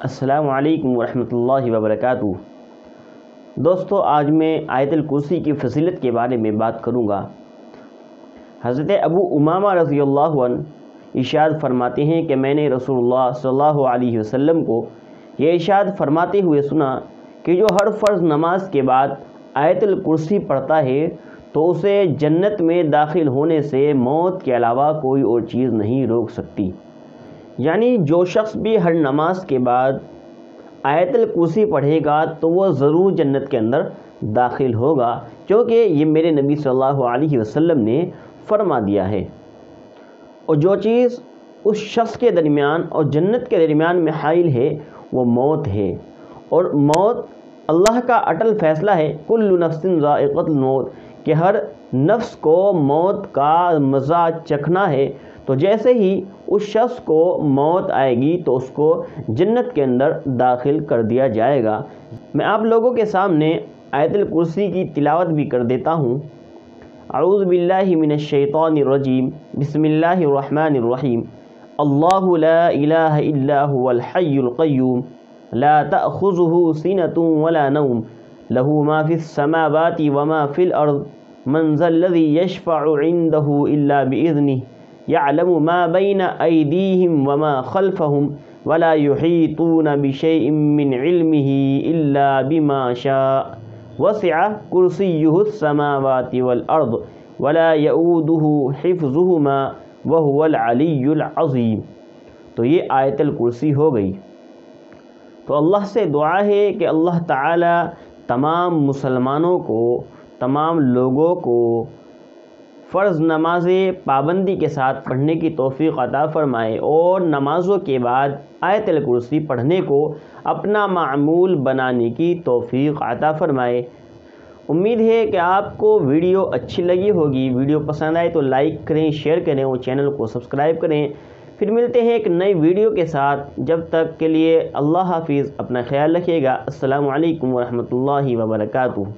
السلام علیکم ورحمۃ اللہ وبرکاتہ۔ دوستو، آج میں آیت الکرسی کی فضیلت کے بارے میں بات کروں گا۔ حضرت ابو امامہ رضی اللہ عنہ ارشاد فرماتے ہیں کہ میں نے رسول اللہ صلی اللہ علیہ وسلم کو یہ ارشاد فرماتے ہوئے سنا کہ جو ہر فرض نماز کے بعد آیت الکرسی پڑھتا ہے تو اسے جنت میں داخل ہونے سے موت کے علاوہ کوئی اور چیز نہیں روک سکتی۔ یعنی جو شخص بھی ہر نماز کے بعد آیت الکرسی پڑھے گا تو وہ ضرور جنت کے اندر داخل ہوگا، کیونکہ یہ میرے نبی صلی اللہ علیہ وسلم نے فرما دیا ہے۔ اور جو چیز اس شخص کے درمیان اور جنت کے درمیان میں حائل ہے وہ موت ہے، اور موت اللہ کا اٹل فیصلہ ہے، کل نفس ذائقۃ الموت، کہ ہر نفس کو موت کا مزہ چکھنا ہے۔ تو جیسے ہی اس شخص کو موت آئے گی تو اس کو جنت کے اندر داخل کر دیا جائے گا۔ میں آپ لوگوں کے سامنے آیت الکرسی کی تلاوت بھی کر دیتا ہوں۔ اعوذ باللہ من الشیطان الرجیم، بسم اللہ الرحمن الرحیم۔ اللہ لا الہ الا هو الحی القیوم، لا تأخذہ سنۃ ولا نوم، لہ ما فی السماوات وما فی الارض، من ذا الذی یشفع عندہ الا بإذنہ، يعلم ما بين أيديهم وما خلفهم ولا يحيطون بشيء من علمه إلا بما شاء، وسع كرسيه السماوات والأرض ولا يؤوده حفظهما وهو العلي العظيم۔ تو یہ آیت الکرسی ہو گئی۔ تو اللہ سے دعا ہے کہ اللہ تعالی تمام مسلمانوں کو، تمام لوگوں کو فرض نمازیں پابندی کے ساتھ پڑھنے کی توفیق عطا فرمائے، اور نمازوں کے بعد آیت الکرسی پڑھنے کو اپنا معمول بنانے کی توفیق عطا فرمائے۔ امید ہے کہ آپ کو ویڈیو اچھی لگی ہوگی۔ ویڈیو پسند آئے تو لائک کریں، شیئر کریں اور چینل کو سبسکرائب کریں۔ پھر ملتے ہیں ایک نئی ویڈیو کے ساتھ، جب تک کے لیے اللہ حافظ، اپنا خیال رکھیے گا۔ السلام علیکم ورحمۃ اللہ وبرکاتہ۔